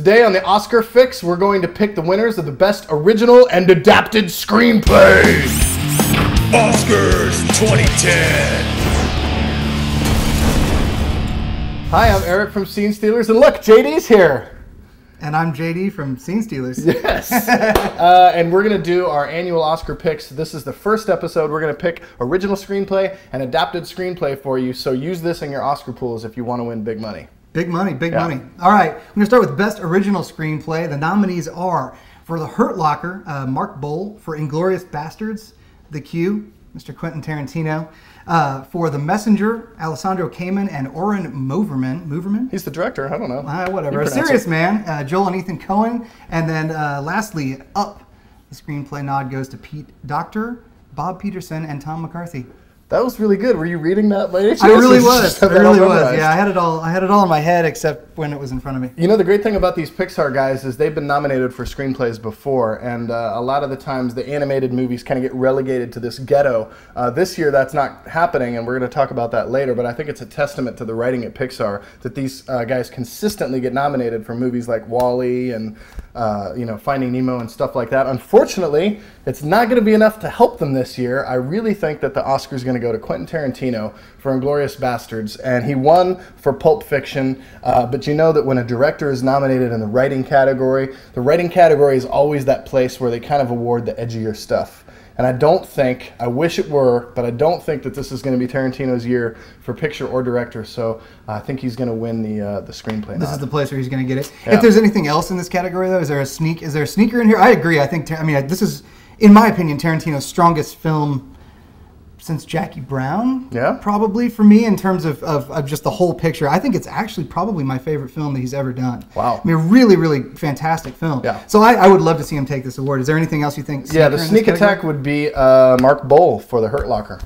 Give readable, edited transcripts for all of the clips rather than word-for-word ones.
Today on the Oscar Fix, we're going to pick the winners of the Best Original and Adapted Screenplay. Oscars 2010. Hi, I'm Eric from Scene Stealers, and look, JD's here. And I'm JD from Scene Stealers. Yes. And we're going to do our annual Oscar picks. This is the first episode. We're going to pick original screenplay and adapted screenplay for you. So use this in your Oscar pools if you want to win big money. Big money, big money. All right, I'm going to start with Best Original Screenplay. The nominees are for The Hurt Locker, Mark Boal; for Inglourious Basterds, The Q, Mr. Quentin Tarantino; for The Messenger, Alessandro Cayman and Oren Moverman. He's the director. I don't know. Whatever. A Serious Man, Joel and Ethan Coen. And then lastly, Up. The screenplay nod goes to Dr. Bob Peterson and Tom McCarthy. That was really good. Were you reading that by any chance? I really was. Yeah, I had it all in my head except when it was in front of me. You know, the great thing about these Pixar guys is they've been nominated for screenplays before, and a lot of the times the animated movies kind of get relegated to this ghetto. This year that's not happening, and we're going to talk about that later, but I think it's a testament to the writing at Pixar that these guys consistently get nominated for movies like WALL-E and Finding Nemo and stuff like that. Unfortunately, it's not going to be enough to help them this year. I really think that the Oscar's going to go to Quentin Tarantino for Inglourious Basterds, and he won for Pulp Fiction, but you know that when a director is nominated in the writing category is always that place where they kind of award the edgier stuff. And I wish it were, but I don't think that this is going to be Tarantino's year for picture or director, so I think he's going to win the screenplay. This is the place where he's going to get it. Yeah. If there's anything else in this category, though, is there a sneaker in here? I agree. This is, in my opinion, Tarantino's strongest film since Jackie Brown. Yeah. Probably for me in terms of just the whole picture. I think it's actually probably my favorite film that he's ever done. Wow. I mean, really, really fantastic film. Yeah. So I would love to see him take this award. Is there anything else you think? Yeah, the sneak attack would be Mark Boal for The Hurt Locker.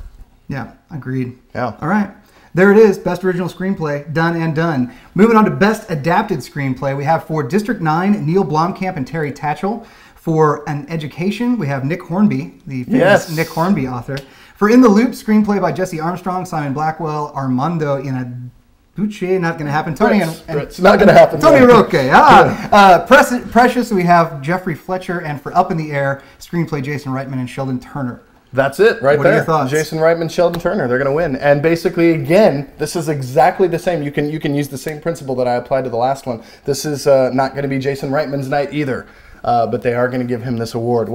Yeah, agreed. Yeah. All right. There it is, Best Original Screenplay, done and done. Moving on to Best Adapted Screenplay, we have for District 9, Neil Blomkamp and Terry Tatchell. For An Education, we have Nick Hornby, the famous Nick Hornby author. For In the Loop, screenplay by Jesse Armstrong, Simon Blackwell, Armando Iannucci, not going to happen. It's not going to happen. Tony Roque. Precious, we have Jeffrey Fletcher, and for Up in the Air, screenplay Jason Reitman and Sheldon Turner. That's it right there. What are your thoughts? Jason Reitman, Sheldon Turner, they're going to win. And basically, again, this is exactly the same. You can use the same principle that I applied to the last one. This is not going to be Jason Reitman's night either, but they are going to give him this award.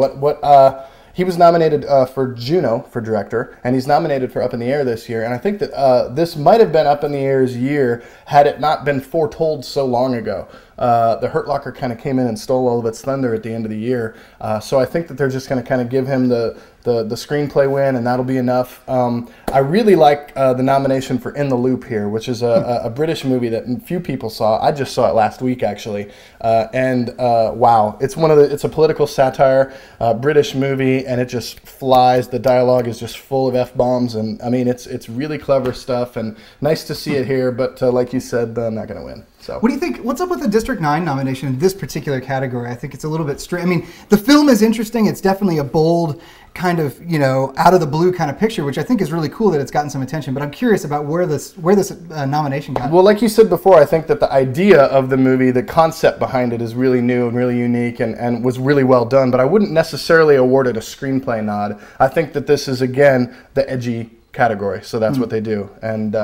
He was nominated for Juno for director, and he's nominated for Up in the Air this year. And I think that this might have been Up in the Air's year had it not been foretold so long ago. The Hurt Locker kind of came in and stole all of its thunder at the end of the year. So I think that they're just going to kind of give him the screenplay win, and that'll be enough. I really like the nomination for In the Loop here, which is a British movie that few people saw. I just saw it last week, actually. Wow, it's a political satire, British movie, and it just flies. The dialogue is just full of F-bombs, and I mean, it's really clever stuff, and nice to see it here, but like you said, I'm not going to win. So. What do you think? What's up with the District 9 nomination in this particular category? I think it's a little bit straight. I mean, the film is interesting. It's definitely a bold kind of, out of the blue kind of picture, which I think is really cool that it's gotten some attention. But I'm curious about where this nomination got. Well, like you said before, I think that the idea of the movie, the concept behind it is really new and really unique and was really well done. But I wouldn't necessarily award it a screenplay nod. I think that this is, again, the edgy category, so that's what they do. And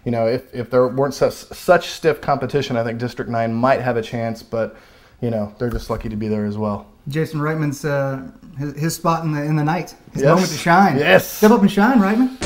if there weren't such stiff competition, I think District 9 might have a chance, but they're just lucky to be there as well. Jason Reitman's his spot in the night, his moment to shine. Yes, Step up and shine, Reitman.